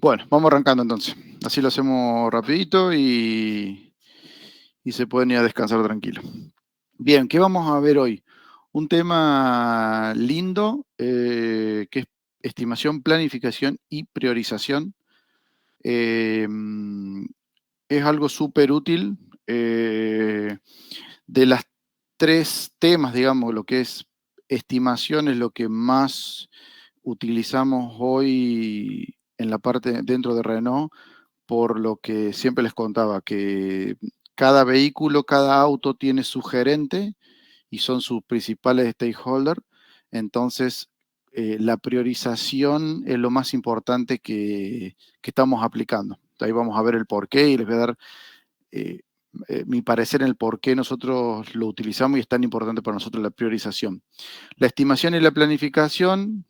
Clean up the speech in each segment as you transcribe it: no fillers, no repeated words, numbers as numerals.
Bueno, vamos arrancando entonces. Así lo hacemos rapidito y se pueden ir a descansar tranquilo. Bien, ¿qué vamos a ver hoy? Un tema lindo, que es estimación, planificación y priorización. Eh, es algo súper útil. De las tres temas, digamos, lo que es estimación es lo que más utilizamos hoy en la parte dentro de Renault, por lo que siempre les contaba, que cada vehículo, cada auto tiene su gerente y son sus principales stakeholders. Entonces, la priorización es lo más importante que estamos aplicando. Ahí vamos a ver el porqué y les voy a dar eh, mi parecer en el por qué nosotros lo utilizamos y es tan importante para nosotros la priorización. La estimación y la planificación,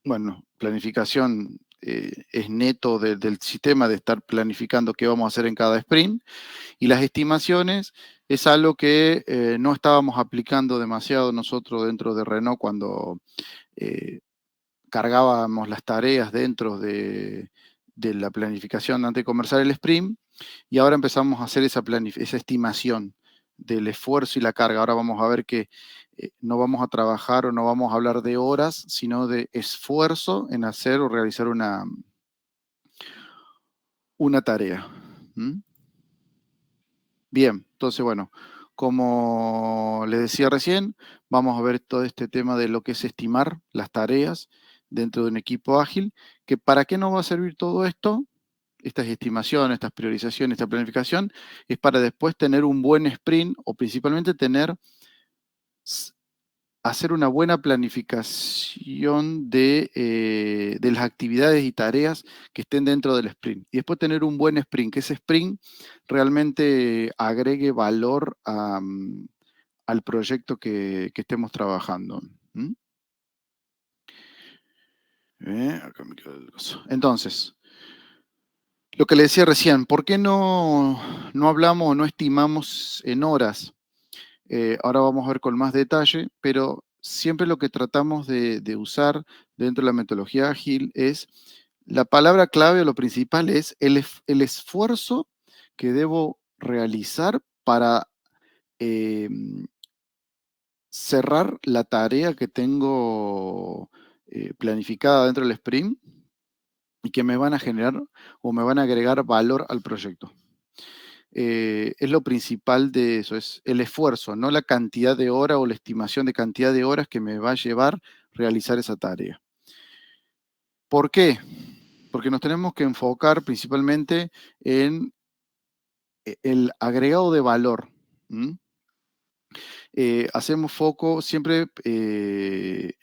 bueno, planificación es neto del sistema de estar planificando qué vamos a hacer en cada sprint, y las estimaciones es algo que no estábamos aplicando demasiado nosotros dentro de Renault cuando eh, cargábamos las tareas dentro de la planificación antes de comenzar el sprint, y ahora empezamos a hacer esa estimación del esfuerzo y la carga. Ahora vamos a ver que no vamos a trabajar o no vamos a hablar de horas, sino de esfuerzo en hacer o realizar una tarea. ¿Mm? Bien, entonces, bueno, como les decía recién, vamos a ver todo este tema de lo que es estimar las tareas dentro de un equipo ágil, que para qué nos va a servir todo esto, estas estimaciones, estas priorizaciones, esta planificación, es para después tener un buen sprint o principalmente hacer una buena planificación de las actividades y tareas que estén dentro del sprint. Y después tener un buen sprint, que ese sprint realmente agregue valor al proyecto que estemos trabajando. ¿Mm? Acá me quedó el coso. Entonces, lo que le decía recién, ¿por qué no hablamos o no estimamos en horas? Ahora vamos a ver con más detalle, pero siempre lo que tratamos de usar dentro de la metodología ágil es la palabra clave o lo principal es el esfuerzo que debo realizar para eh, cerrar la tarea que tengo planificada dentro del sprint y que me van a generar o me van a agregar valor al proyecto. Es lo principal de eso, es el esfuerzo, no la cantidad de horas o la estimación de cantidad de horas que me va a llevar realizar esa tarea. ¿Por qué? Porque nos tenemos que enfocar principalmente en el agregado de valor. ¿Mm? Hacemos foco siempre,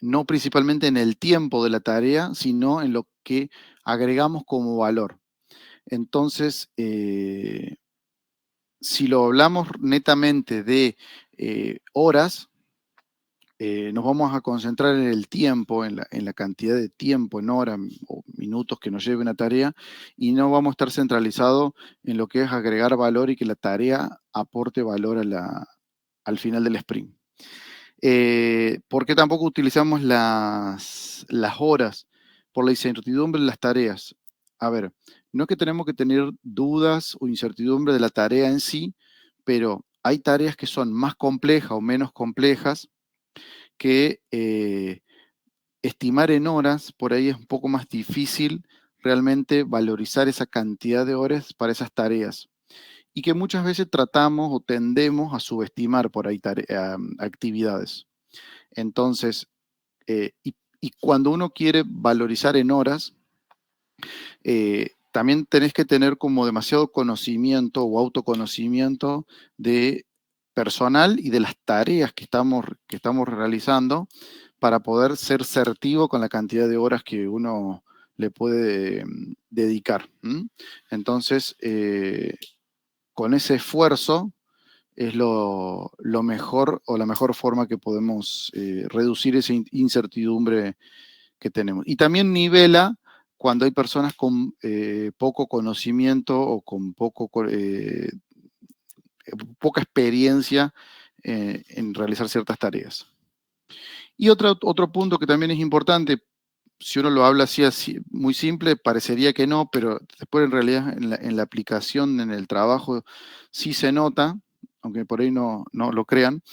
no principalmente en el tiempo de la tarea, sino en lo que agregamos como valor. Entonces, si lo hablamos netamente de horas, nos vamos a concentrar en el tiempo, en la cantidad de tiempo, en horas o minutos que nos lleve una tarea, y no vamos a estar centralizados en lo que es agregar valor y que la tarea aporte valor al final del sprint. ¿Por qué tampoco utilizamos las horas? Por la incertidumbre de las tareas. A ver, no es que tenemos que tener dudas o incertidumbre de la tarea en sí, pero hay tareas que son más complejas o menos complejas que estimar en horas, por ahí es un poco más difícil realmente valorizar esa cantidad de horas para esas tareas. Y que muchas veces tratamos o tendemos a subestimar por ahí actividades. Entonces, y cuando uno quiere valorizar en horas, también tenés que tener como demasiado conocimiento o autoconocimiento de personal y de las tareas que estamos realizando para poder ser certivo con la cantidad de horas que uno le puede dedicar. ¿M? Entonces, con ese esfuerzo es lo mejor o la mejor forma que podemos reducir esa incertidumbre que tenemos. Y también nivela cuando hay personas con poco conocimiento o con poca experiencia en realizar ciertas tareas. Y otro punto que también es importante, si uno lo habla así muy simple, parecería que no, pero después en realidad en la aplicación, en el trabajo, sí se nota, aunque por ahí no lo crean.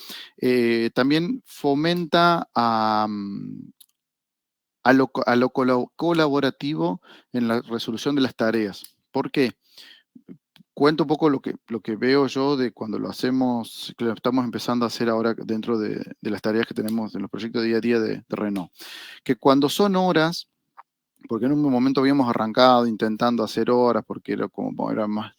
También fomenta a lo colaborativo en la resolución de las tareas. ¿Por qué? Cuento un poco lo que veo yo de cuando lo hacemos, que lo estamos empezando a hacer ahora dentro de las tareas que tenemos en los proyectos día a día de Renault. Que cuando son horas, porque en un momento habíamos arrancado intentando hacer horas, porque era más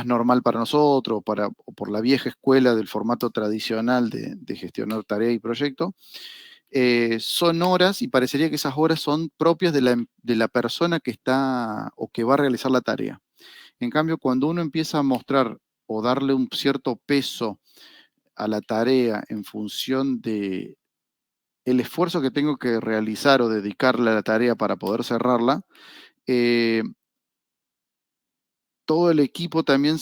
normal para nosotros, o por la vieja escuela del formato tradicional de gestionar tarea y proyecto, son horas y parecería que esas horas son propias de la persona que está o que va a realizar la tarea. En cambio, cuando uno empieza a mostrar o darle un cierto peso a la tarea en función de el esfuerzo que tengo que realizar o dedicarle a la tarea para poder cerrarla, eh, todo el equipo también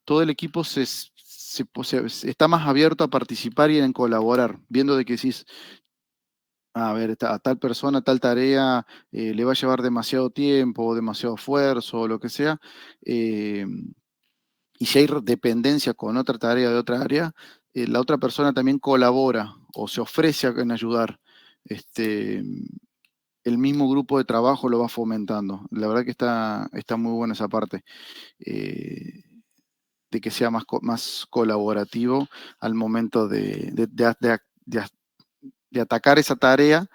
todo el equipo está más abierto a participar y en colaborar, viendo de que decís, a ver, a tal persona, tal tarea, le va a llevar demasiado tiempo, demasiado esfuerzo, o lo que sea, eh, y si hay dependencia con otra tarea de otra área, la otra persona también colabora o se ofrece en ayudar. Este, el mismo grupo de trabajo lo va fomentando. La verdad que está muy buena esa parte, de que sea más colaborativo al momento de atacar esa tarea,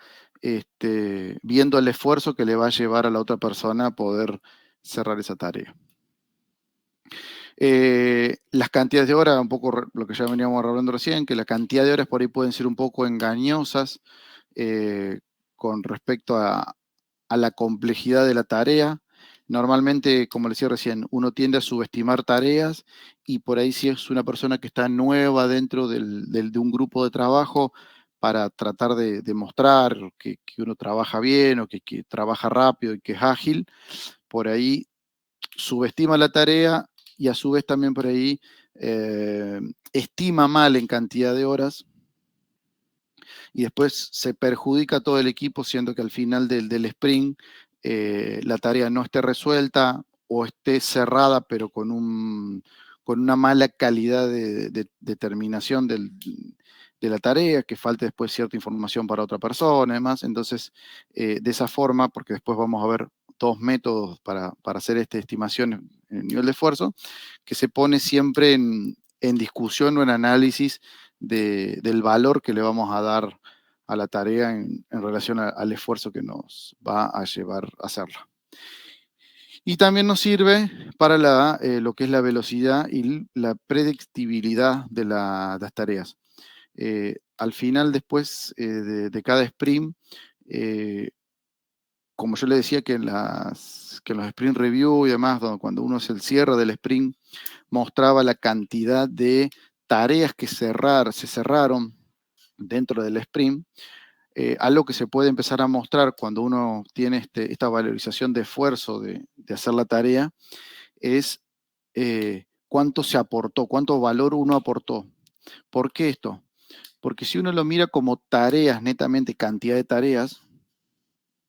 viendo el esfuerzo que le va a llevar a la otra persona a poder cerrar esa tarea. Las cantidades de horas, un poco lo que ya veníamos hablando recién, que la cantidad de horas por ahí pueden ser un poco engañosas con respecto a la complejidad de la tarea. Normalmente, como les decía recién, uno tiende a subestimar tareas y por ahí si es una persona que está nueva dentro de un grupo de trabajo para tratar de mostrar que uno trabaja bien o que trabaja rápido y que es ágil, por ahí subestima la tarea y a su vez también por ahí estima mal en cantidad de horas y después se perjudica a todo el equipo, siendo que al final del sprint la tarea no esté resuelta o esté cerrada, pero con una mala calidad de terminación de la tarea, que falte después cierta información para otra persona y demás. Entonces, de esa forma, porque después vamos a ver dos métodos para hacer esta estimación en el nivel de esfuerzo, que se pone siempre en discusión o en análisis del valor que le vamos a dar a la tarea en relación al esfuerzo que nos va a llevar a hacerla. Y también nos sirve para lo que es la velocidad y la predictibilidad de las tareas. Al final, después de cada sprint, como yo le decía que que en los sprint review y demás, cuando uno hace el cierre del sprint, mostraba la cantidad de tareas que se cerraron dentro del sprint. Algo que se puede empezar a mostrar cuando uno tiene esta valorización de esfuerzo de hacer la tarea es cuánto se aportó, cuánto valor uno aportó. ¿Por qué esto? Porque si uno lo mira como tareas, netamente cantidad de tareas,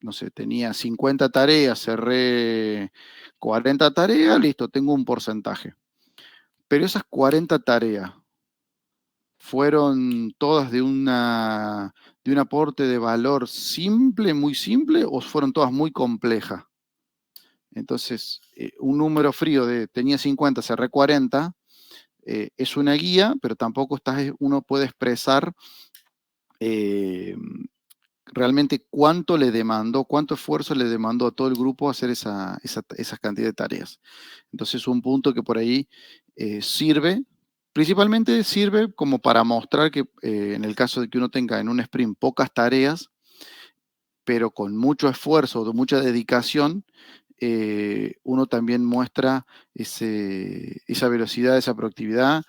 no sé, tenía 50 tareas, cerré 40 tareas, listo, tengo un porcentaje. Pero esas 40 tareas fueron todas de un aporte de valor simple, muy simple, o fueron todas muy complejas. Entonces, un número frío de tenía 50, cerré 40, es una guía, pero tampoco uno puede expresar realmente cuánto le demandó, cuánto esfuerzo le demandó a todo el grupo hacer esa cantidad de tareas. Entonces, un punto que por ahí sirve, principalmente sirve como para mostrar que en el caso de que uno tenga en un sprint pocas tareas, pero con mucho esfuerzo, de mucha dedicación, uno también muestra esa velocidad, esa productividad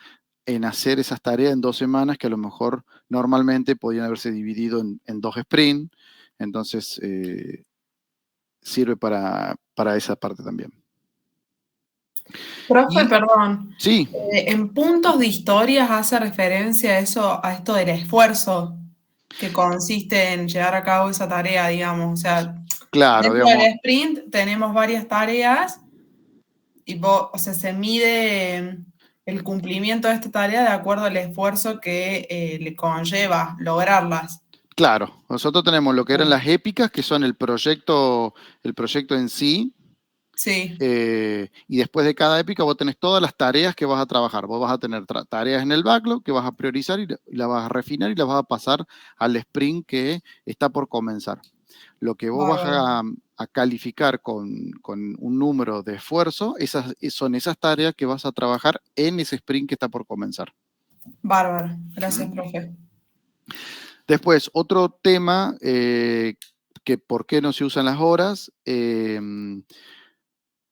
en hacer esas tareas en 2 semanas que a lo mejor normalmente podían haberse dividido en 2 sprints. Entonces, sirve para esa parte también. Profe, perdón. Sí. En puntos de historias hace referencia a eso, a esto del esfuerzo. que consiste en llevar a cabo esa tarea, digamos. O sea, Claro, dentro del digamos, sprint tenemos varias tareas y o sea, se mide el cumplimiento de esta tarea de acuerdo al esfuerzo que le conlleva lograrlas. claro, nosotros tenemos lo que eran Bien. las épicas, que son el proyecto en sí, Sí, y después de cada épica vos tenés todas las tareas que vas a trabajar. Vos vas a tener tareas en el backlog que vas a priorizar y las vas a refinar y las vas a pasar al sprint que está por comenzar. Lo que vos vas bárbaro. a calificar con un número de esfuerzo, son esas tareas que vas a trabajar en ese sprint que está por comenzar. Bárbaro. Gracias, ¿Mm? profe. Después, otro tema que por qué no se usan las horas,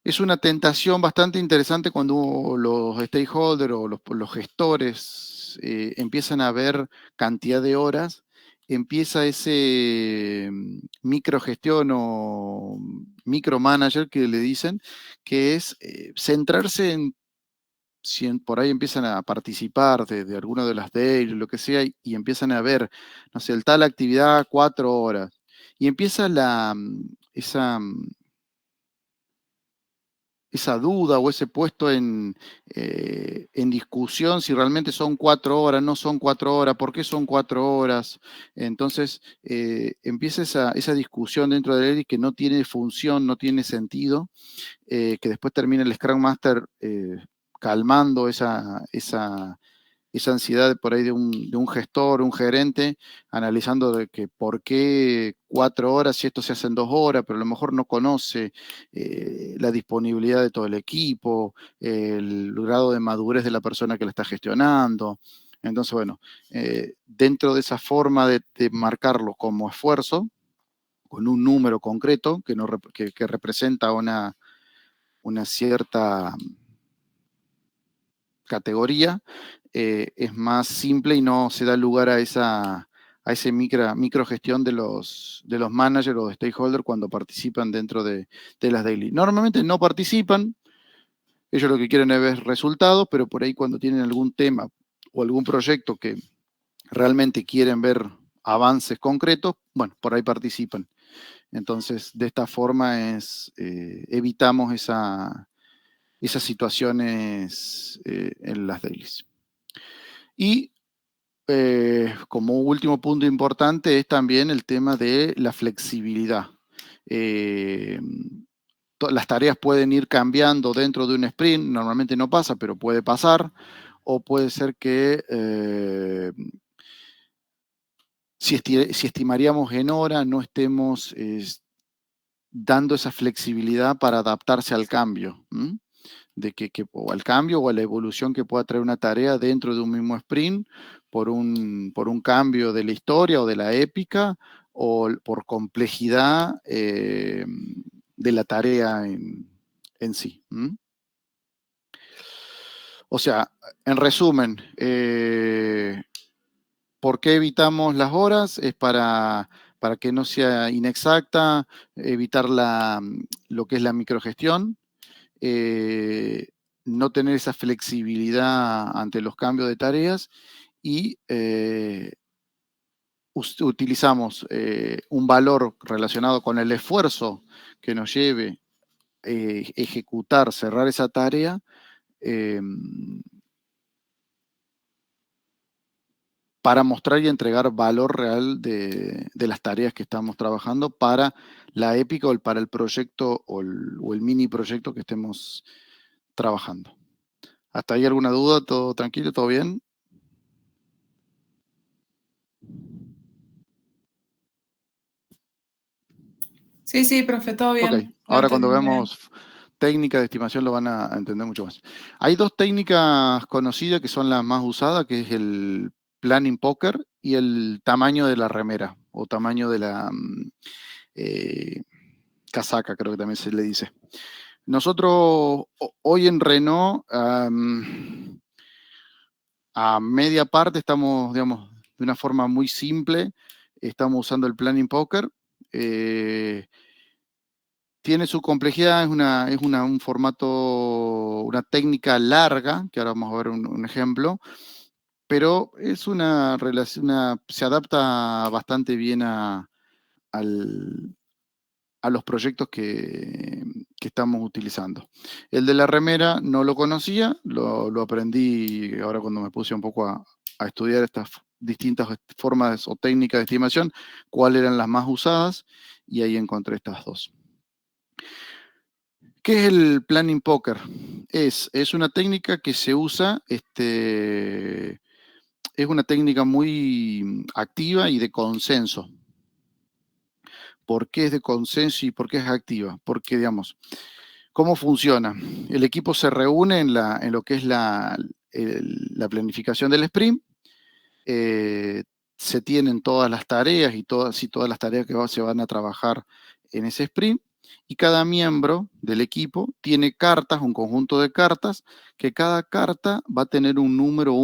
es una tentación bastante interesante cuando los stakeholders o los gestores empiezan a ver cantidad de horas, empieza ese microgestión o micromanager que le dicen, que es centrarse en si por ahí empiezan a participar de alguna de las daily, lo que sea, y empiezan a ver, no sé, el tal actividad 4 horas, y empieza esa duda o ese puesto en discusión si realmente son 4 horas, no son 4 horas, por qué son 4 horas. Entonces empieza esa discusión dentro de él que no tiene función, no tiene sentido, que después termina el Scrum Master calmando esa ansiedad por ahí de un gestor, un gerente, analizando de que por qué 4 horas si esto se hace en 2 horas, pero a lo mejor no conoce la disponibilidad de todo el equipo, el grado de madurez de la persona que la está gestionando. Entonces, bueno, dentro de esa forma de marcarlo como esfuerzo, con un número concreto que, no, que representa una cierta categoría, es más simple y no se da lugar a esa microgestión de los managers o de stakeholders cuando participan dentro de las daily. Normalmente no participan, ellos lo que quieren es ver resultados, pero por ahí cuando tienen algún tema o algún proyecto que realmente quieren ver avances concretos, bueno, por ahí participan. Entonces, de esta forma evitamos esas situaciones en las dailies. Y como último punto importante es también el tema de la flexibilidad. Eh, las tareas pueden ir cambiando dentro de un sprint, normalmente no pasa, pero puede pasar, o puede ser que si estimaríamos en hora, no estemos dando esa flexibilidad para adaptarse al cambio. O al cambio o a la evolución que pueda traer una tarea dentro de un mismo sprint por un cambio de la historia o de la épica o por complejidad de la tarea en sí. O sea, en resumen, ¿por qué evitamos las horas? Es para que no sea inexacta, evitar lo que es la microgestión, eh, no tener esa flexibilidad ante los cambios de tareas y utilizamos un valor relacionado con el esfuerzo que nos lleve ejecutar, cerrar esa tarea, eh, para mostrar y entregar valor real de las tareas que estamos trabajando para la épica o para el proyecto o el mini proyecto que estemos trabajando. ¿Hasta ahí alguna duda? ¿Todo tranquilo? ¿Todo bien? Sí, sí, profe, todo Ok, bien. Lo ahora cuando entendí bien. vemos técnicas de estimación lo van a entender mucho más. Hay dos técnicas conocidas que son las más usadas, que es el planning poker y el tamaño de la remera o tamaño de la eh, casaca, creo que también se le dice. Nosotros hoy en Renault, a media parte estamos, digamos, de una forma muy simple, estamos usando el planning poker. Tiene su complejidad, un formato, una técnica larga, que ahora vamos a ver un ejemplo, pero es una relación, se adapta bastante bien a los proyectos que estamos utilizando. El de la remera no lo conocía, lo aprendí ahora cuando me puse un poco a estudiar estas distintas formas o técnicas de estimación, cuáles eran las más usadas, y ahí encontré estas dos. ¿Qué es el planning poker? Es una técnica que se usa, es una técnica muy activa y de consenso. ¿Por qué es de consenso y por qué es activa? Porque, digamos, ¿cómo funciona? El equipo se reúne en lo que es la planificación del sprint. Se tienen todas las tareas y todas las tareas que se van a trabajar en ese sprint. Y cada miembro del equipo tiene cartas, un conjunto de cartas, que cada carta va a tener un número,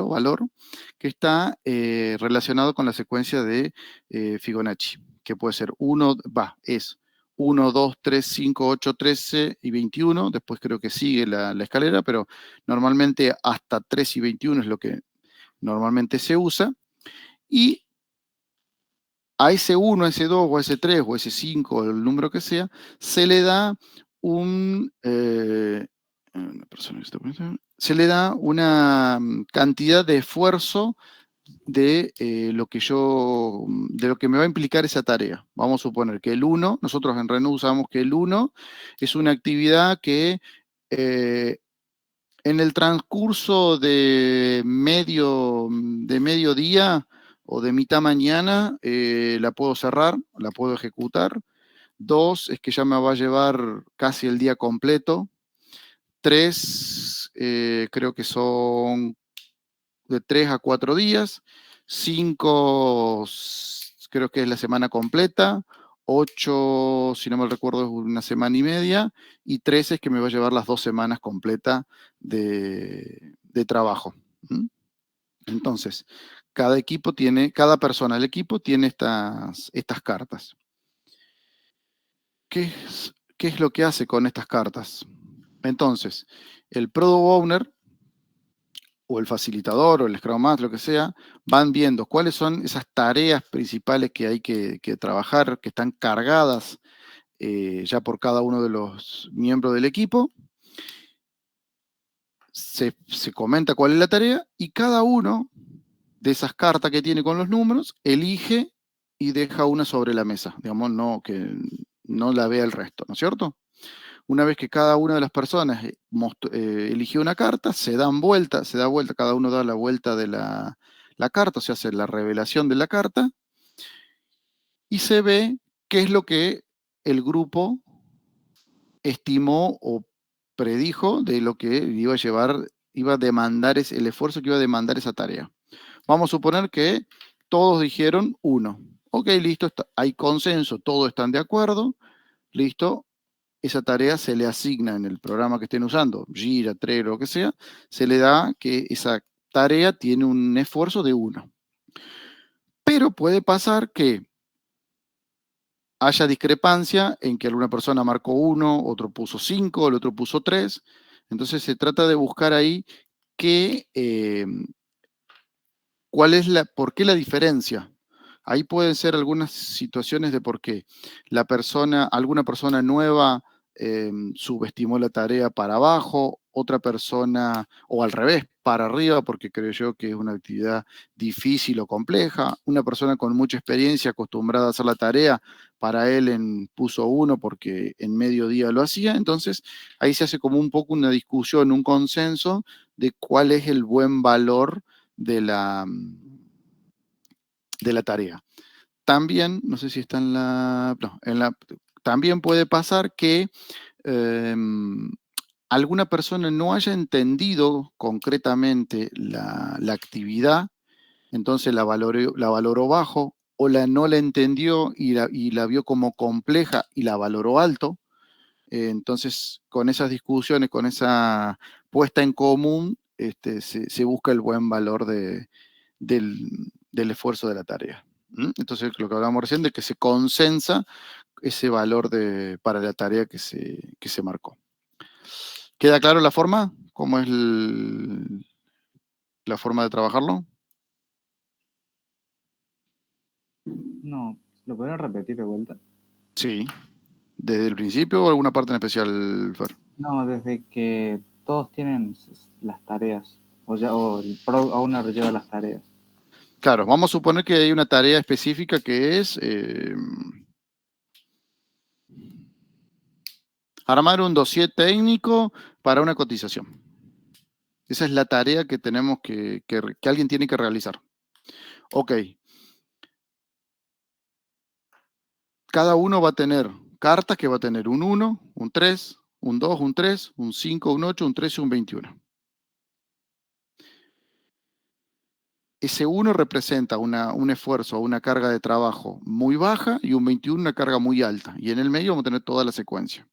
valor, que está relacionado con la secuencia de Fibonacci, que puede ser 1, 2, 3, 5, 8, 13 y 21. Después creo que sigue la escalera, pero normalmente hasta 3 y 21 es lo que normalmente se usa. Y a ese 1, a ese 2, o a ese 3, o a ese 5, el número que sea, se le da una cantidad de esfuerzo de lo que me va a implicar esa tarea. Vamos a suponer que el 1, nosotros en Renault usamos que el 1 es una actividad que en el transcurso de mediodía o de mitad mañana la puedo cerrar, la puedo ejecutar. 2 es que ya me va a llevar casi el día completo. 3 creo que son de 3 a 4 días. 5 creo que es la semana completa. 8, si no me recuerdo, es una semana y media. Y 13 es que me va a llevar las 2 semanas completas de trabajo. Entonces, cada persona del equipo tiene estas cartas. ¿Qué es lo que hace con estas cartas? Entonces, el Product Owner o el facilitador o el Scrum Master, lo que sea, van viendo cuáles son esas tareas principales que hay que trabajar, que están cargadas ya por cada uno de los miembros del equipo. Se comenta cuál es la tarea y cada uno de esas cartas que tiene con los números elige y deja una sobre la mesa, digamos, que no la vea el resto, ¿no es cierto? Una vez que cada una de las personas eligió una carta, se da vuelta, cada uno da la vuelta de la carta, se hace la revelación de la carta y se ve qué es lo que el grupo estimó o predijo de lo que iba a demandar, el esfuerzo que iba a demandar esa tarea. Vamos a suponer que todos dijeron 1. Ok, listo, hay consenso, todos están de acuerdo, listo. Esa tarea se le asigna en el programa que estén usando, Jira, Trello, lo que sea, se le da que esa tarea tiene un esfuerzo de 1. Pero puede pasar que haya discrepancia en que alguna persona marcó 1, otro puso 5, el otro puso 3. Entonces se trata de buscar ahí por qué la diferencia. Ahí pueden ser algunas situaciones de por qué alguna persona nueva subestimó la tarea para abajo, otra persona, o al revés, para arriba, porque creo yo que es una actividad difícil o compleja. Una persona con mucha experiencia, acostumbrada a hacer la tarea, para él puso 1 porque en mediodía lo hacía. Entonces, ahí se hace como un poco una discusión, un consenso de cuál es el buen valor de la tarea. También, no sé si está también puede pasar que alguna persona no haya entendido concretamente la actividad, entonces la valoró bajo, o no la entendió y la vio como compleja y la valoró alto. Entonces, con esas discusiones, con esa puesta en común, se busca el buen valor del esfuerzo de la tarea. Entonces, lo que hablábamos recién, de que se consensa ese valor para la tarea que se marcó. ¿Queda claro la forma? ¿Cómo es la forma de trabajarlo? No, ¿lo podrían repetir de vuelta? Sí. ¿Desde el principio o alguna parte en especial, Fer? No, desde que todos tienen las tareas, o el product owner lleva las tareas. Claro, vamos a suponer que hay una tarea específica que es armar un dossier técnico para una cotización. Esa es la tarea que tenemos que alguien tiene que realizar. Ok. Cada uno va a tener cartas que va a tener un 1, un 3, un 2, un 3, un 5, un 8, un 13 y un 21. Ese 1 representa un esfuerzo o una carga de trabajo muy baja y un 21 una carga muy alta. Y en el medio vamos a tener toda la secuencia.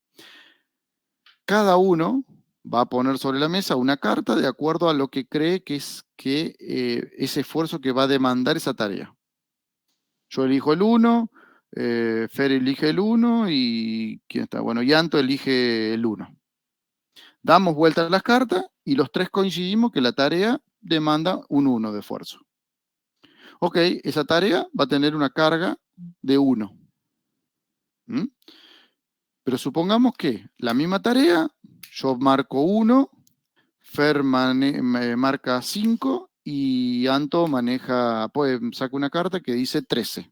Cada uno va a poner sobre la mesa una carta de acuerdo a lo que cree que es ese esfuerzo que va a demandar esa tarea. Yo elijo el 1, Fer elige el 1 y ¿quién está? Bueno, Yanto elige el 1. Damos vuelta a las cartas y los tres coincidimos que la tarea demanda un 1 de esfuerzo. Ok, esa tarea va a tener una carga de 1. ¿Mm? Pero supongamos que la misma tarea, yo marco 1, Fer marca 5 y Anto saca una carta que dice 13.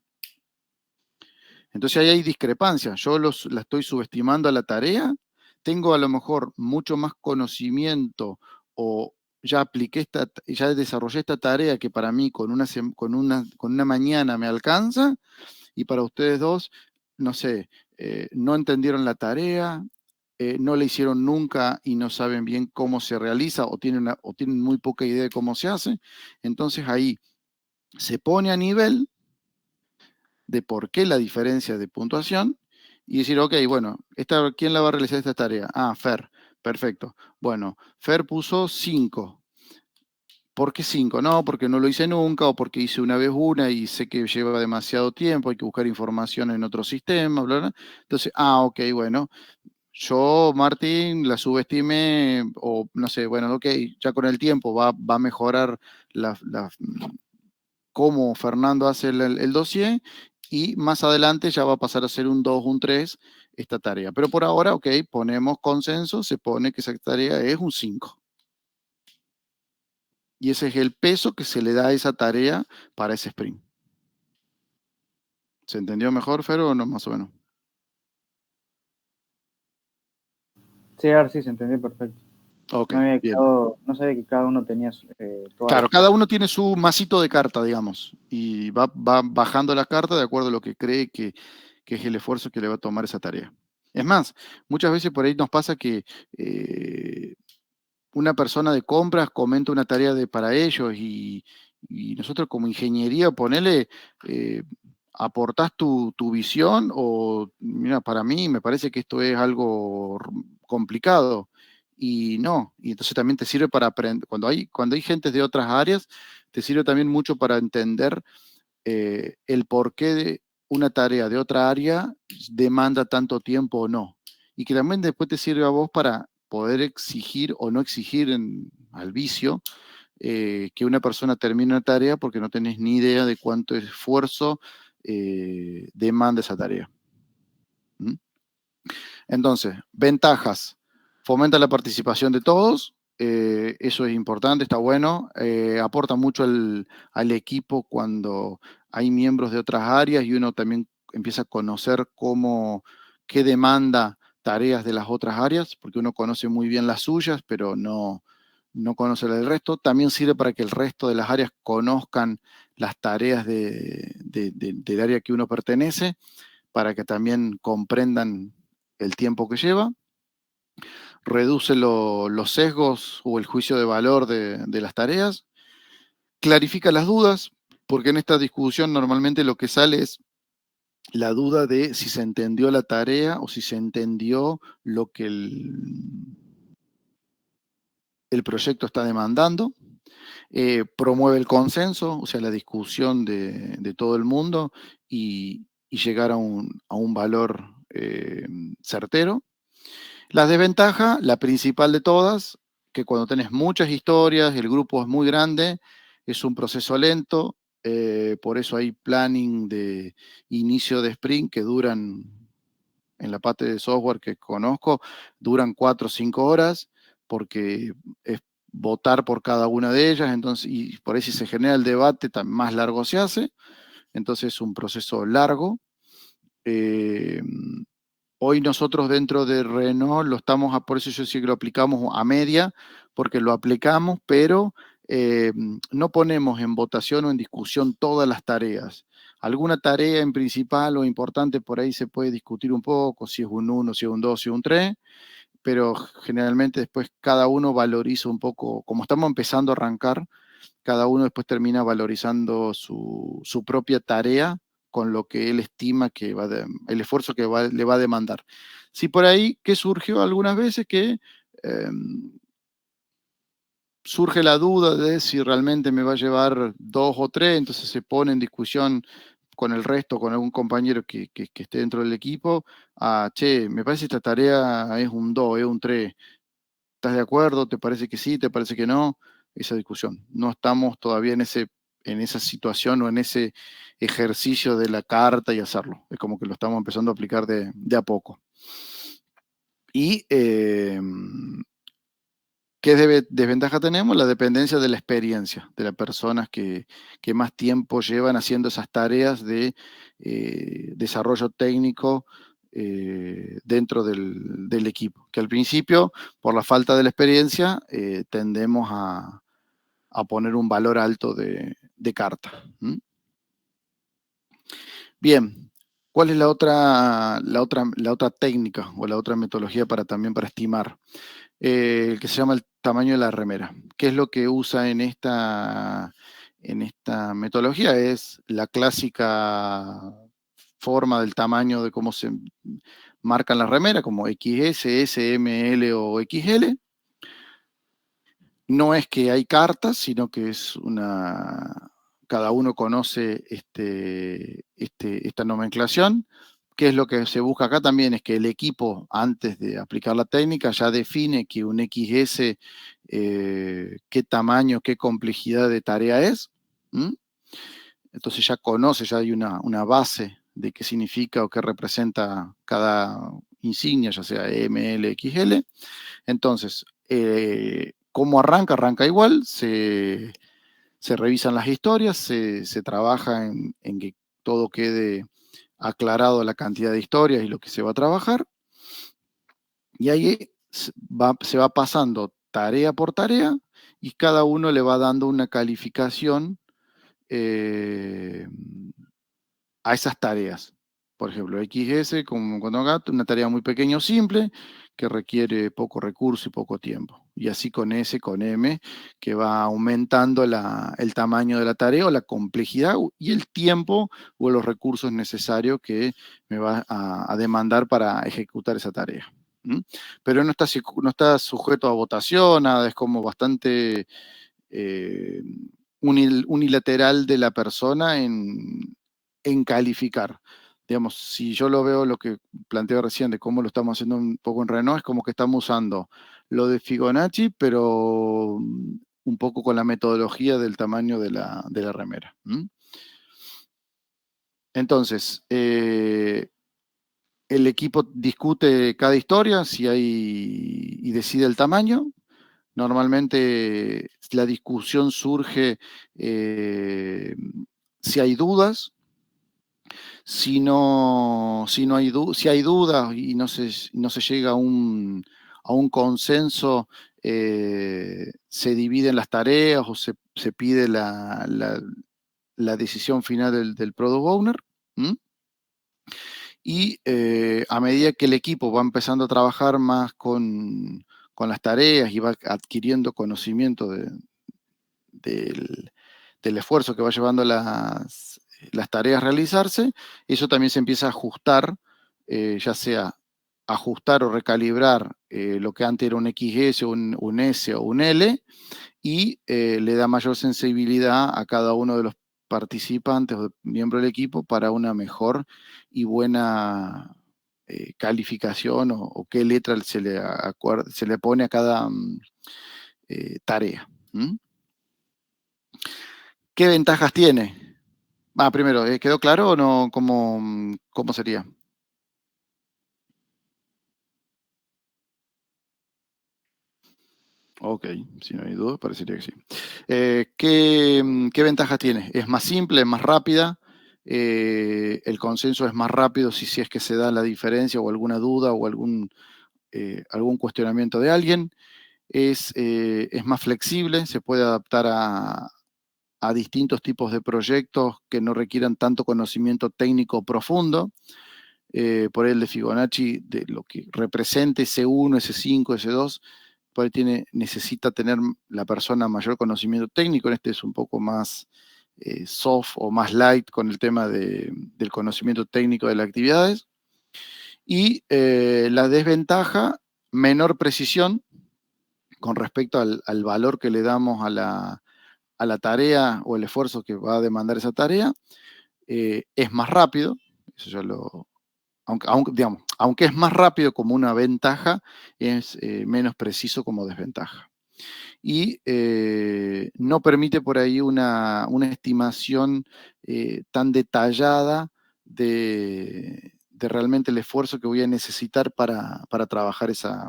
Entonces ahí hay discrepancia. Yo la estoy subestimando a la tarea, tengo a lo mejor mucho más conocimiento o ya desarrollé esta tarea que para mí con una mañana me alcanza y para ustedes dos, no sé, no entendieron la tarea, no la hicieron nunca y no saben bien cómo se realiza o tienen muy poca idea de cómo se hace. Entonces ahí se pone a nivel de por qué la diferencia de puntuación y decir, ok, bueno, ¿quién la va a realizar esta tarea? Ah, Fer, perfecto. Bueno, Fer puso 5. ¿Por qué 5? No, porque no lo hice nunca o porque hice una vez una y sé que lleva demasiado tiempo, hay que buscar información en otro sistema, bla, bla. Entonces, ok, bueno, yo, Martín, la subestimé o no sé, bueno, ok, ya con el tiempo va a mejorar cómo Fernando hace el dossier y más adelante ya va a pasar a ser un 2, un 3 esta tarea. Pero por ahora, ok, ponemos consenso, se pone que esa tarea es un 5. Y ese es el peso que se le da a esa tarea para ese sprint. ¿Se entendió mejor, Fer, o no más o menos? Sí, ahora sí se entendió perfecto. Ok, bien. No sabía que cada uno tenía todas Claro, las cada uno tiene su masito de carta, digamos, y va bajando la carta de acuerdo a lo que cree que es el esfuerzo que le va a tomar esa tarea. Es más, muchas veces por ahí nos pasa que una persona de compras comenta una tarea para ellos y nosotros como ingeniería, ponele, aportás tu visión o, mira, para mí me parece que esto es algo complicado y no, y entonces también te sirve para aprender, cuando hay gente de otras áreas, te sirve también mucho para entender el porqué de una tarea de otra área demanda tanto tiempo o no. Y que también después te sirve a vos para poder exigir o no exigir al vicio que una persona termine una tarea porque no tenés ni idea de cuánto esfuerzo demanda esa tarea. ¿Mm? Entonces, ventajas. Fomenta la participación de todos. Eso es importante, está bueno. Aporta mucho al equipo cuando hay miembros de otras áreas y uno también empieza a conocer qué demanda tareas de las otras áreas, porque uno conoce muy bien las suyas, pero no conoce la del resto. También sirve para que el resto de las áreas conozcan las tareas del área que uno pertenece, para que también comprendan el tiempo que lleva, reduce los sesgos o el juicio de valor de las tareas, clarifica las dudas, porque en esta discusión normalmente lo que sale es la duda de si se entendió la tarea o si se entendió lo que el proyecto está demandando. Promueve el consenso, o sea, la discusión de todo el mundo y llegar a un valor certero. La desventaja, la principal de todas, que cuando tenés muchas historias, el grupo es muy grande, es un proceso lento, por eso hay planning de inicio de sprint que duran, en la parte de software que conozco, duran 4 o 5 horas, porque es votar por cada una de ellas, entonces, y por ahí si se genera el debate, más largo se hace, entonces es un proceso largo. Hoy nosotros dentro de Renault lo estamos, por eso yo sí que lo aplicamos a media, porque lo aplicamos, pero no ponemos en votación o en discusión todas las tareas. Alguna tarea en principal o importante por ahí se puede discutir un poco, si es un 1, si es un 2, si es un 3, pero generalmente después cada uno valoriza un poco, como estamos empezando a arrancar, cada uno después termina valorizando su propia tarea con lo que él estima que el esfuerzo que le va a demandar. Si por ahí, que surgió algunas veces que surge la duda de si realmente me va a llevar 2 o 3, entonces se pone en discusión con el resto, con algún compañero que esté dentro del equipo, che, me parece que esta tarea es un 2, es un 3. ¿Estás de acuerdo? ¿Te parece que sí? ¿Te parece que no? Esa discusión. No estamos todavía en esa situación o en ese ejercicio de la carta y hacerlo. Es como que lo estamos empezando a aplicar de a poco. Y ¿qué desventaja tenemos? La dependencia de la experiencia de las personas que más tiempo llevan haciendo esas tareas de desarrollo técnico dentro del equipo. Que al principio, por la falta de la experiencia, tendemos a poner un valor alto de carta. ¿Mm? Bien, ¿cuál es la otra técnica o la otra metodología también para estimar? El que se llama el tamaño de la remera. ¿Qué es lo que usa en esta metodología? Es la clásica forma del tamaño de cómo se marcan las remeras, como XS, S, M, L o XL. No es que hay cartas, sino que es cada uno conoce esta nomenclación. ¿Qué es lo que se busca acá también? Es que el equipo, antes de aplicar la técnica, ya define que un XS, qué tamaño, qué complejidad de tarea es. ¿Mm? Entonces ya conoce, ya hay una base de qué significa o qué representa cada insignia, ya sea M, L, XL. Entonces, ¿cómo arranca? Arranca igual, se revisan las historias, se trabaja en que todo quede aclarado la cantidad de historias y lo que se va a trabajar. Y ahí se va pasando tarea por tarea y cada uno le va dando una calificación a esas tareas. Por ejemplo, XS, como cuando acá, una tarea muy pequeña o simple que requiere poco recurso y poco tiempo. Y así con S, con M, que va aumentando el tamaño de la tarea o la complejidad y el tiempo o los recursos necesarios que me va a demandar para ejecutar esa tarea. ¿Mm? Pero no está sujeto a votación, nada, es como bastante unilateral de la persona en calificar. Digamos, si yo lo veo, lo que planteo recién de cómo lo estamos haciendo un poco en Renault, es como que estamos usando lo de Fibonacci, pero un poco con la metodología del tamaño de la remera. ¿Mm? Entonces, el equipo discute cada historia y decide el tamaño. Normalmente la discusión surge si hay dudas. Si hay dudas y no se llega a un consenso, se dividen las tareas o se pide la decisión final del Product Owner. ¿Mm? Y a medida que el equipo va empezando a trabajar más con las tareas y va adquiriendo conocimiento del esfuerzo que va llevando las tareas a realizarse, eso también se empieza a ajustar, ya sea ajustar o recalibrar lo que antes era un XS, un S o un L, y le da mayor sensibilidad a cada uno de los participantes o miembros del equipo para una mejor y buena calificación o qué letra se le pone a cada tarea. ¿Mm? ¿Qué ventajas tiene? Primero, ¿quedó claro o no? ¿Cómo sería? Ok, si no hay duda, parecería que sí. ¿Qué ventajas tiene? Es más simple, es más rápida. El consenso es más rápido si es que se da la diferencia o alguna duda o algún cuestionamiento de alguien. Es más flexible, se puede adaptar a distintos tipos de proyectos que no requieran tanto conocimiento técnico profundo. Por ahí el de Fibonacci, de lo que represente S1, S5, S2, por ahí necesita tener la persona mayor conocimiento técnico. En este es un poco más soft o más light con el tema del conocimiento técnico de las actividades. Y la desventaja, menor precisión con respecto al valor que le damos a la tarea o el esfuerzo que va a demandar esa tarea. Es más rápido, eso ya aunque es más rápido como una ventaja, es menos preciso como desventaja. Y no permite por ahí una estimación tan detallada de realmente el esfuerzo que voy a necesitar para trabajar esa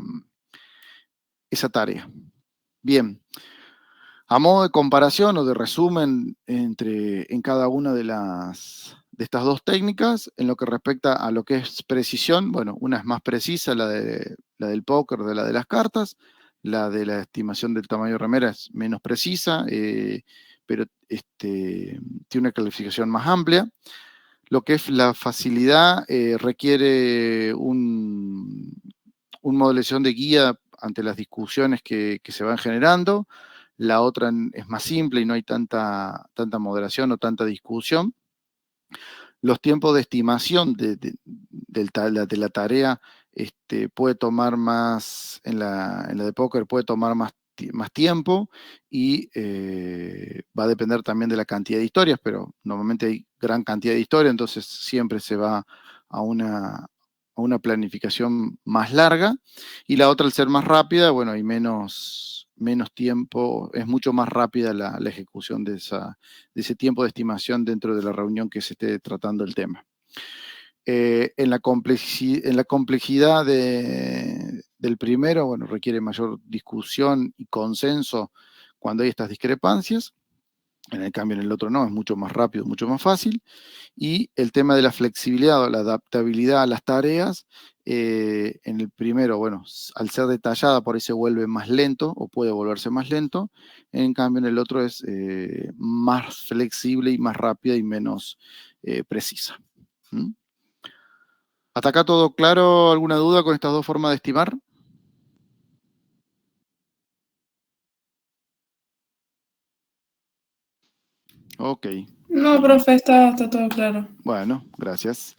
tarea. Bien. A modo de comparación o de resumen en cada una de estas dos técnicas, en lo que respecta a lo que es precisión, bueno, una es más precisa, la del póker, de la de las cartas, la de la estimación del tamaño de remera es menos precisa, pero tiene una calificación más amplia. Lo que es la facilidad requiere una modelación de guía ante las discusiones que se van generando. La otra es más simple y no hay tanta moderación o tanta discusión. Los tiempos de estimación de la tarea puede tomar más, en la de póker puede tomar más tiempo y va a depender también de la cantidad de historias, pero normalmente hay gran cantidad de historias, entonces siempre se va a una planificación más larga. Y la otra, al ser más rápida, bueno, hay menos tiempo, es mucho más rápida la ejecución de ese tiempo de estimación dentro de la reunión que se esté tratando el tema. En la complejidad del primero, bueno, requiere mayor discusión y consenso cuando hay estas discrepancias. En el cambio, en el otro no, es mucho más rápido, mucho más fácil. Y el tema de la flexibilidad o la adaptabilidad a las tareas, en el primero, bueno, al ser detallada por ahí se vuelve más lento o puede volverse más lento. En cambio, en el otro es más flexible y más rápida y menos precisa. ¿Mm? ¿Hasta acá todo claro? ¿Alguna duda con estas dos formas de estimar? Ok. No, profe, está todo claro. Bueno, gracias.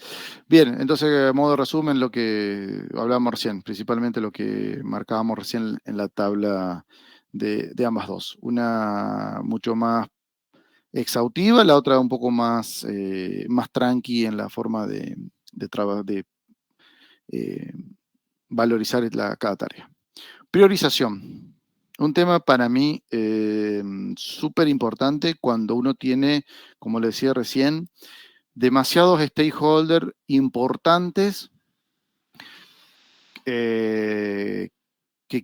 Bien, entonces, a modo de resumen, lo que hablábamos recién, principalmente lo que marcábamos recién en la tabla de ambas dos. Una mucho más exhaustiva, la otra un poco más tranqui en la forma de valorizar cada tarea. Priorización. Un tema para mí súper importante cuando uno tiene, como le decía recién, demasiados stakeholders importantes que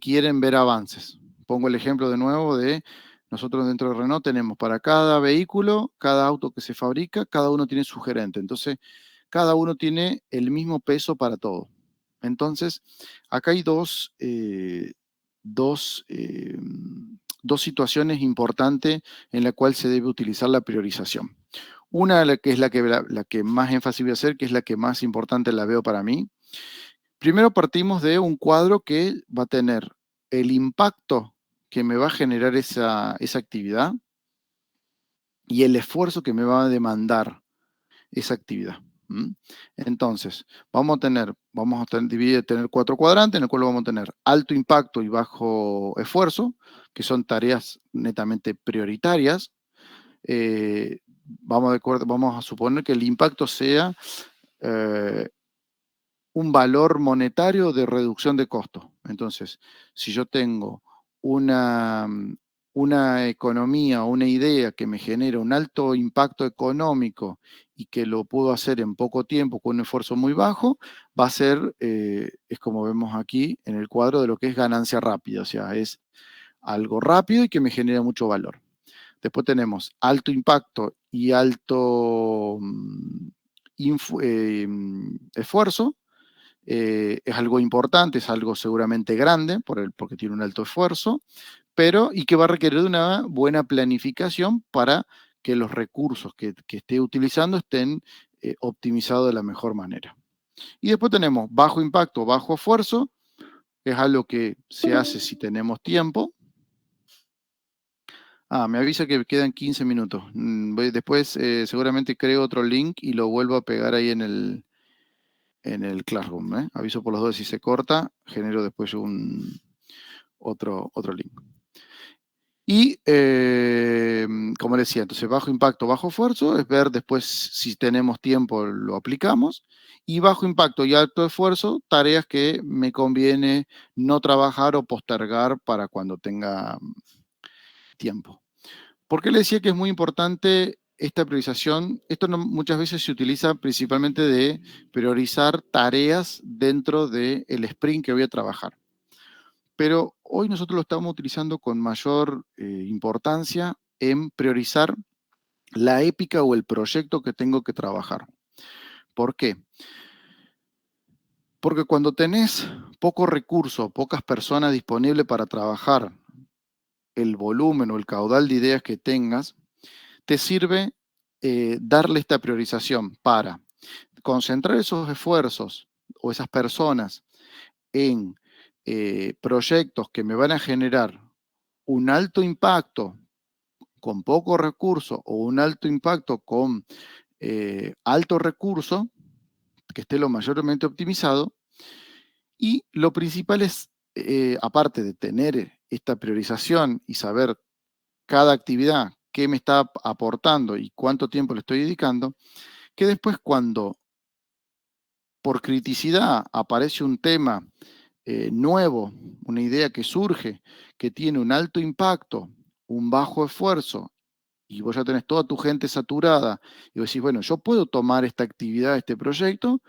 quieren ver avances. Pongo el ejemplo de nuevo de nosotros dentro de Renault tenemos para cada vehículo, cada auto que se fabrica, cada uno tiene su gerente. Entonces, cada uno tiene el mismo peso para todo. Entonces, acá hay dos situaciones importantes en las cuales se debe utilizar la priorización. Una, que es la que más énfasis voy a hacer, que es la que más importante la veo para mí. Primero partimos de un cuadro que va a tener el impacto que me va a generar esa actividad y el esfuerzo que me va a demandar esa actividad. Entonces, vamos a tener 4 cuadrantes en el cual vamos a tener alto impacto y bajo esfuerzo, que son tareas netamente prioritarias. Vamos a suponer que el impacto sea un valor monetario de reducción de costo. Entonces, si yo tengo una, una economía, una idea que me genera un alto impacto económico y que lo puedo hacer en poco tiempo con un esfuerzo muy bajo, va a ser, es como vemos aquí en el cuadro de lo que es ganancia rápida, o sea, es algo rápido y que me genera mucho valor. Después tenemos alto impacto y alto esfuerzo. Es algo importante, es algo seguramente grande porque tiene un alto esfuerzo, pero y que va a requerir de una buena planificación para que los recursos que esté utilizando estén optimizados de la mejor manera. Y después tenemos bajo impacto, bajo esfuerzo, que es algo que se hace si tenemos tiempo. Me avisa que quedan 15 minutos. Después seguramente creo otro link y lo vuelvo a pegar ahí en el Classroom. Aviso por los dos si se corta, genero después otro link. Y como decía, entonces bajo impacto, bajo esfuerzo, es ver después si tenemos tiempo, lo aplicamos. Y bajo impacto y alto esfuerzo, tareas que me conviene no trabajar o postergar para cuando tenga tiempo. ¿Por qué le decía que es muy importante esta priorización? Esto muchas veces se utiliza principalmente de priorizar tareas dentro del sprint que voy a trabajar. Pero hoy nosotros lo estamos utilizando con mayor importancia en priorizar la épica o el proyecto que tengo que trabajar. ¿Por qué? Porque cuando tenés poco recurso, pocas personas disponibles para trabajar el volumen o el caudal de ideas que tengas, te sirve darle esta priorización para concentrar esos esfuerzos o esas personas en proyectos que me van a generar un alto impacto con poco recurso o un alto impacto con alto recurso, que esté lo mayormente optimizado. Y lo principal es, aparte de tener esta priorización y saber cada actividad qué me está aportando y cuánto tiempo le estoy dedicando, que después cuando por criticidad aparece un tema nuevo, una idea que surge, que tiene un alto impacto, un bajo esfuerzo, y vos ya tenés toda tu gente saturada, y vos decís, bueno, yo puedo tomar esta actividad, este proyecto,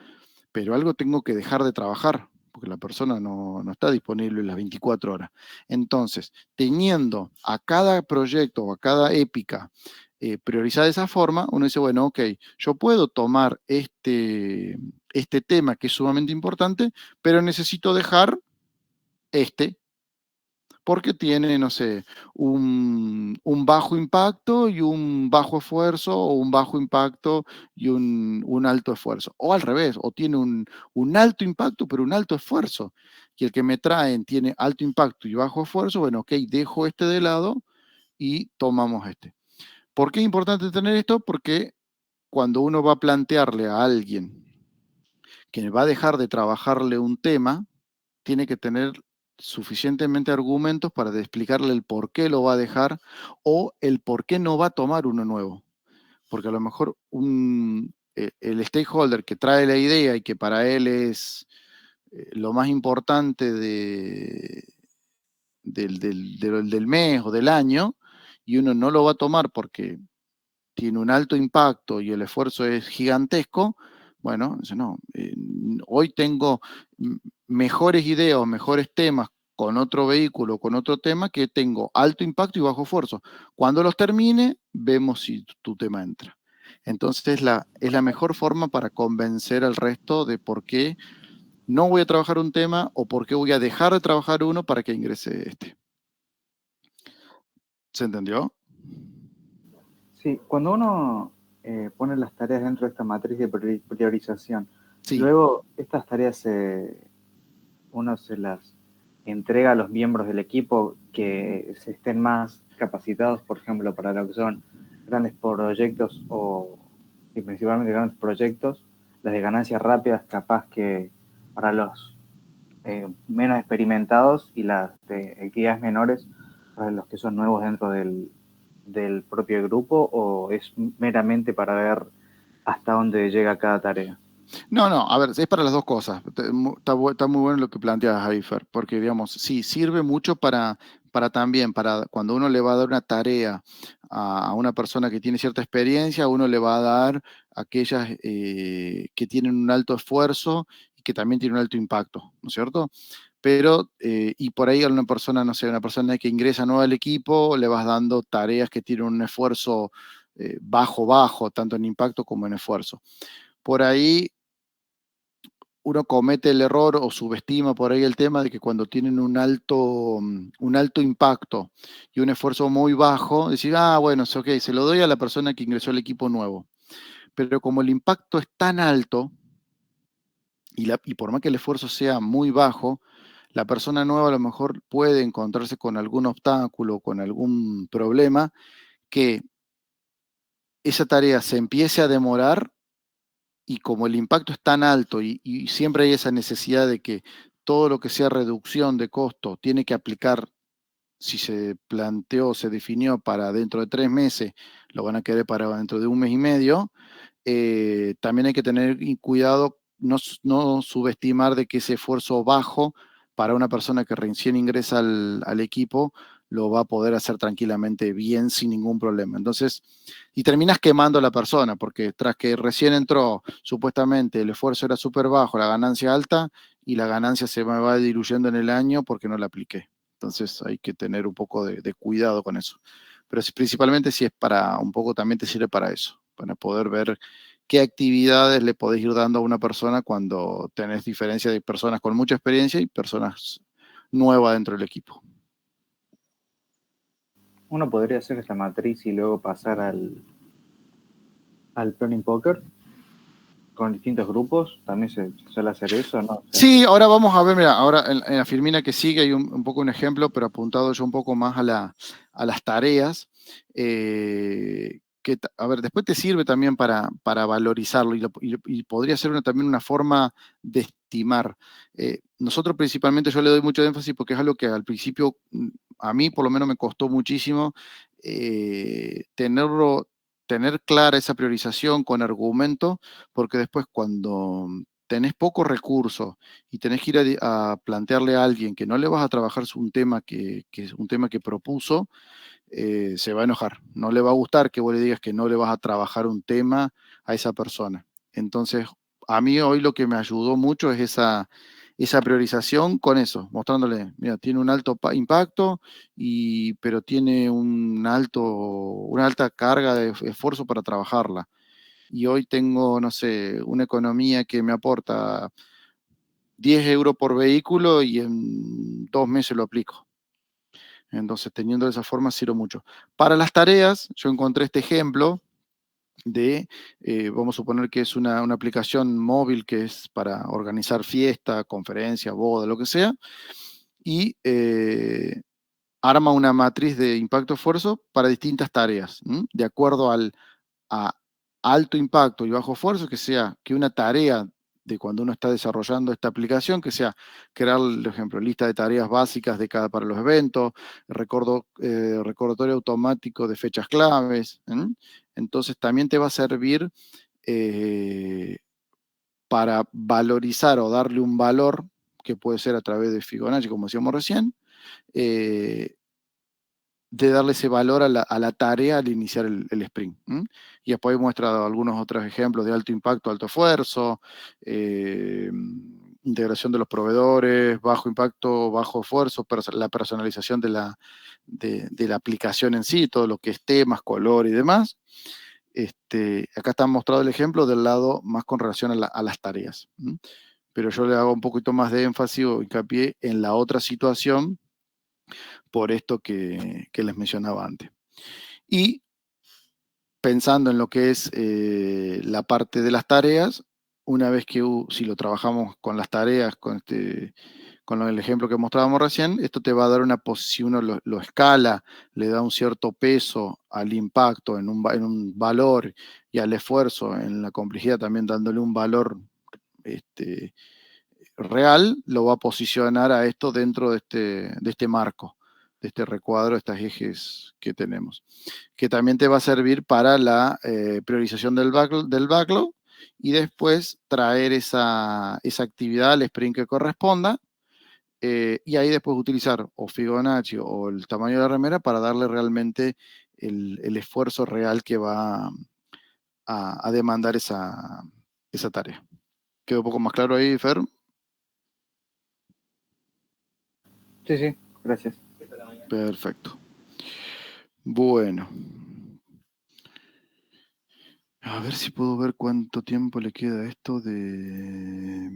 pero algo tengo que dejar de trabajar, porque la persona no está disponible las 24 horas. Entonces, teniendo a cada proyecto o a cada épica priorizada de esa forma, uno dice, bueno, ok, yo puedo tomar este tema que es sumamente importante, pero necesito dejar porque tiene, no sé, un bajo impacto y un bajo esfuerzo, o un bajo impacto y un alto esfuerzo. O al revés, o tiene un alto impacto pero un alto esfuerzo. Y el que me traen tiene alto impacto y bajo esfuerzo, bueno, ok, dejo este de lado y tomamos este. ¿Por qué es importante tener esto? Porque cuando uno va a plantearle a alguien que va a dejar de trabajarle un tema, tiene que tener suficientemente argumentos para explicarle el por qué lo va a dejar o el por qué no va a tomar uno nuevo. Porque a lo mejor el stakeholder que trae la idea y que para él es lo más importante del mes o del año, y uno no lo va a tomar porque tiene un alto impacto y el esfuerzo es gigantesco, bueno, no, hoy tengo mejores ideas o mejores temas con otro vehículo, con otro tema que tengo alto impacto y bajo esfuerzo. Cuando los termine, vemos si tu tema entra. Entonces es la mejor forma para convencer al resto de por qué no voy a trabajar un tema o por qué voy a dejar de trabajar uno para que ingrese este. ¿Se entendió? Sí, cuando uno pone las tareas dentro de esta matriz de priorización, Sí. luego estas tareas uno se las entrega a los miembros del equipo que se estén más capacitados, por ejemplo, para lo que son grandes proyectos y principalmente grandes proyectos, las de ganancias rápidas, capaz que para los menos experimentados, y las de actividades menores para los que son nuevos dentro del propio grupo, o es meramente para ver hasta dónde llega cada tarea? No, a ver, es para las dos cosas. Está muy bueno lo que planteas, Javier, porque, digamos, sí, sirve mucho para también, para cuando uno le va a dar una tarea a una persona que tiene cierta experiencia, uno le va a dar aquellas que tienen un alto esfuerzo y que también tienen un alto impacto, ¿no es cierto? Pero, y por ahí a una persona, no sé, una persona que ingresa nueva al equipo, le vas dando tareas que tienen un esfuerzo bajo, tanto en impacto como en esfuerzo. Por ahí uno comete el error o subestima por ahí el tema de que cuando tienen un alto impacto y un esfuerzo muy bajo, decir, bueno, es ok, se lo doy a la persona que ingresó al equipo nuevo. Pero como el impacto es tan alto, y por más que el esfuerzo sea muy bajo, la persona nueva a lo mejor puede encontrarse con algún obstáculo, con algún problema, que esa tarea se empiece a demorar y como el impacto es tan alto y siempre hay esa necesidad de que todo lo que sea reducción de costo tiene que aplicar, si se planteó, se definió para dentro de 3 meses, lo van a querer para dentro de 1 mes y medio, también hay que tener cuidado, no subestimar de que ese esfuerzo bajo para una persona que recién ingresa al equipo lo va a poder hacer tranquilamente bien sin ningún problema. Entonces, y terminas quemando a la persona, porque tras que recién entró, supuestamente el esfuerzo era súper bajo, la ganancia alta, y la ganancia se me va diluyendo en el año porque no la apliqué. Entonces hay que tener un poco de cuidado con eso. Pero principalmente si es para, un poco también te sirve para eso, para poder ver qué actividades le podés ir dando a una persona cuando tenés diferencia de personas con mucha experiencia y personas nuevas dentro del equipo. Uno podría hacer esta matriz y luego pasar al planning poker con distintos grupos. También se suele hacer eso, ¿no? Sí, ahora vamos a ver, mira, ahora en la Firmina que sigue hay un poco un ejemplo, pero apuntado yo un poco más a las tareas. A ver, después te sirve también para valorizarlo y podría ser también una forma de estimar. Nosotros principalmente yo le doy mucho énfasis porque es algo que al principio a mí por lo menos me costó muchísimo tener clara esa priorización con argumento, porque después cuando tenés pocos recursos y tenés que ir a plantearle a alguien que no le vas a trabajar un tema que es un tema que propuso, se va a enojar. No le va a gustar que vos le digas que no le vas a trabajar un tema a esa persona. Entonces, a mí hoy lo que me ayudó mucho es esa priorización con eso, mostrándole, mira, tiene un alto impacto, pero tiene una alta carga de esfuerzo para trabajarla. Y hoy tengo, no sé, una economía que me aporta 10 euros por vehículo y en 2 meses lo aplico. Entonces, teniendo de esa forma, sirve mucho. Para las tareas, yo encontré este ejemplo de, vamos a suponer que es una aplicación móvil que es para organizar fiesta, conferencia, boda, lo que sea, y arma una matriz de impacto-esfuerzo para distintas tareas, de acuerdo a alto impacto y bajo esfuerzo, que sea que una tarea de cuando uno está desarrollando esta aplicación, que sea crear, por ejemplo, lista de tareas básicas para los eventos, recordatorio automático de fechas claves. Entonces también te va a servir para valorizar o darle un valor, que puede ser a través de Fibonacci, como decíamos recién, de darle ese valor a la tarea al iniciar el sprint. Y después muestra algunos otros ejemplos de alto impacto, alto esfuerzo, integración de los proveedores, bajo impacto, bajo esfuerzo, la personalización de la aplicación en sí, todo lo que es temas, color y demás. Acá está mostrado el ejemplo del lado más con relación a las tareas. Pero yo le hago un poquito más de énfasis o hincapié en la otra situación, por esto que les mencionaba antes. Y pensando en lo que es la parte de las tareas, una vez que si lo trabajamos con las tareas, con el ejemplo que mostrábamos recién, esto te va a dar si uno lo escala, le da un cierto peso al impacto en un valor y al esfuerzo en la complejidad también dándole un valor real, lo va a posicionar a esto dentro de este marco, de este recuadro, de estos ejes que tenemos, que también te va a servir para la priorización del backlog y después traer esa actividad al sprint que corresponda y ahí después utilizar o Fibonacci o el tamaño de la remera para darle realmente el esfuerzo real que va a demandar esa tarea. ¿Quedó un poco más claro ahí, Fer? Sí, sí, gracias. Perfecto. Bueno. A ver si puedo ver cuánto tiempo le queda a esto de...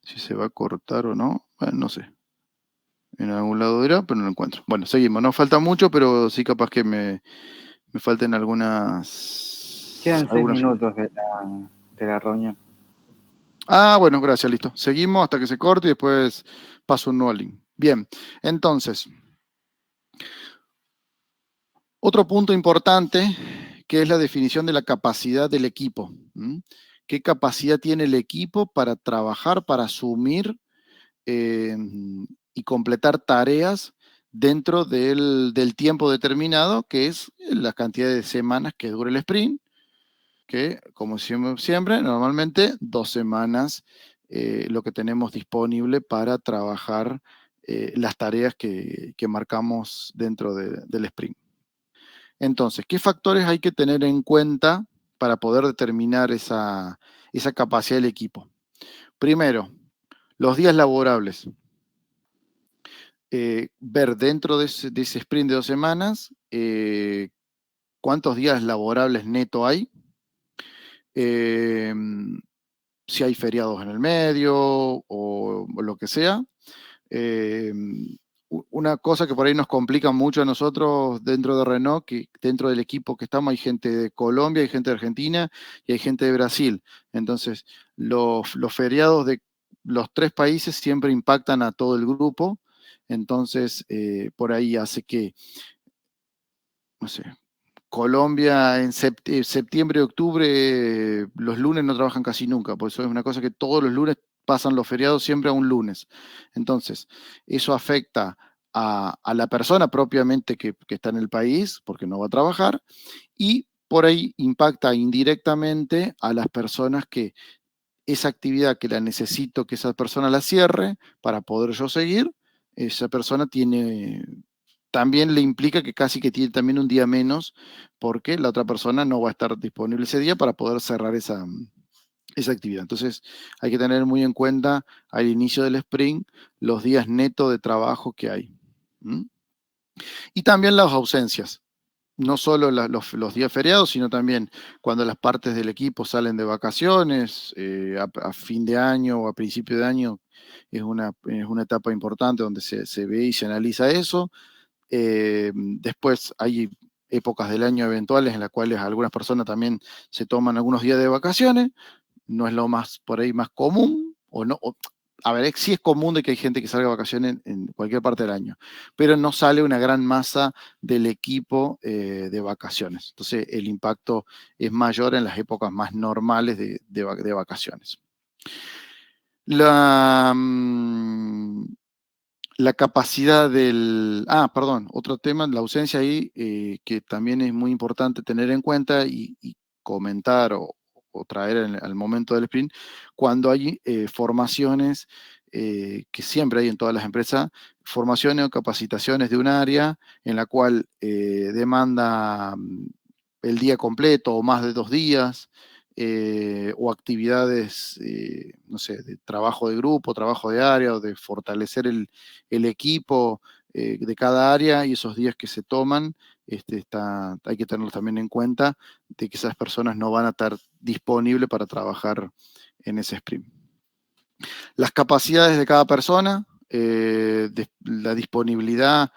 Si se va a cortar o no. Bueno, no sé. En algún lado dirá, pero no lo encuentro. Bueno, seguimos. No falta mucho, pero sí capaz que me falten algunas... Quedan 6 algunas... minutos de la reunión. Ah, bueno, gracias, listo. Seguimos hasta que se corte y después paso un nuevo link. Bien, entonces, otro punto importante que es la definición de la capacidad del equipo. ¿Qué capacidad tiene el equipo para trabajar, para asumir y completar tareas dentro del tiempo determinado, que es la cantidad de semanas que dura el sprint, que como siempre normalmente 2 semanas lo que tenemos disponible para trabajar las tareas que marcamos dentro del sprint. Entonces, ¿qué factores hay que tener en cuenta para poder determinar esa capacidad del equipo? Primero, los días laborables. Ver dentro de ese sprint de 2 semanas cuántos días laborables neto hay, si hay feriados en el medio o lo que sea. Una cosa que por ahí nos complica mucho a nosotros dentro de Renault, que dentro del equipo que estamos hay gente de Colombia, hay gente de Argentina y hay gente de Brasil. Entonces, los feriados de los 3 países siempre impactan a todo el grupo. Entonces, por ahí hace que, no sé, Colombia en septiembre y octubre, los lunes no trabajan casi nunca, por eso es una cosa que todos los lunes pasan los feriados siempre a un lunes. Entonces, eso afecta a la persona propiamente que está en el país, porque no va a trabajar, y por ahí impacta indirectamente a las personas que esa actividad que la necesito que esa persona la cierre para poder yo seguir, esa persona también le implica que casi que tiene también un día menos porque la otra persona no va a estar disponible ese día para poder cerrar esa actividad. Entonces hay que tener muy en cuenta al inicio del sprint los días netos de trabajo que hay. Y también las ausencias. No solo los días feriados, sino también cuando las partes del equipo salen de vacaciones, a fin de año o a principio de año, es una etapa importante donde se ve y se analiza eso. Después hay épocas del año eventuales en las cuales algunas personas también se toman algunos días de vacaciones. No es lo más, por ahí, más común, o no. A ver, sí es común de que hay gente que salga de vacaciones en cualquier parte del año, pero no sale una gran masa del equipo de vacaciones. Entonces el impacto es mayor en las épocas más normales de vacaciones. La capacidad perdón, otro tema, la ausencia ahí, que también es muy importante tener en cuenta y comentar o traer al momento del sprint, cuando hay formaciones, que siempre hay en todas las empresas, formaciones o capacitaciones de un área en la cual demanda el día completo o más de 2 días, o actividades, no sé, de trabajo de grupo, trabajo de área, o de fortalecer el equipo de cada área, y esos días que se toman, hay que tenerlos también en cuenta de que esas personas no van a estar disponibles para trabajar en ese sprint. Las capacidades de cada persona, la disponibilidad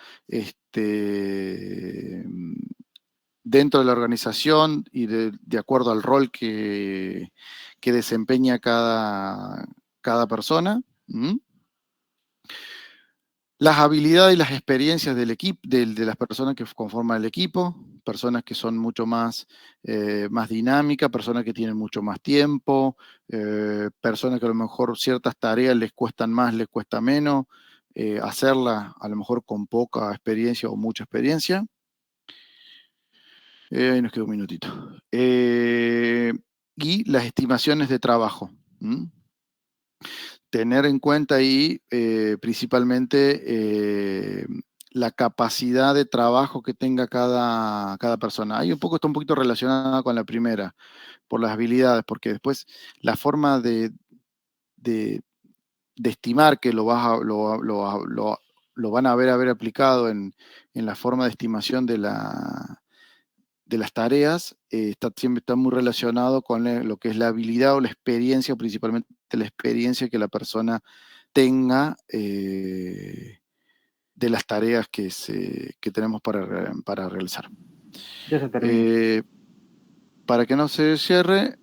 dentro de la organización y de acuerdo al rol que desempeña cada persona. Las habilidades y las experiencias del equipo, de las personas que conforman el equipo, personas que son mucho más dinámicas, personas que tienen mucho más tiempo, personas que a lo mejor ciertas tareas les cuestan más, les cuesta menos, hacerlas a lo mejor con poca experiencia o mucha experiencia. Ahí nos queda un minutito. Y las estimaciones de trabajo. tener en cuenta ahí principalmente la capacidad de trabajo que tenga cada persona. Ahí está un poquito relacionada con la primera, por las habilidades, porque después la forma de estimar que lo van a haber aplicado en la forma de estimación de las tareas, siempre está muy relacionado con lo que es la habilidad o la experiencia, principalmente la experiencia que la persona tenga de las tareas que tenemos para realizar. Ya se termina. Para que no se cierre,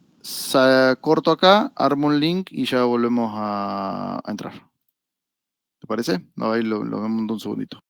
corto acá, armo un link y ya volvemos a entrar. ¿Te parece? No, ahí lo vemos un segundito.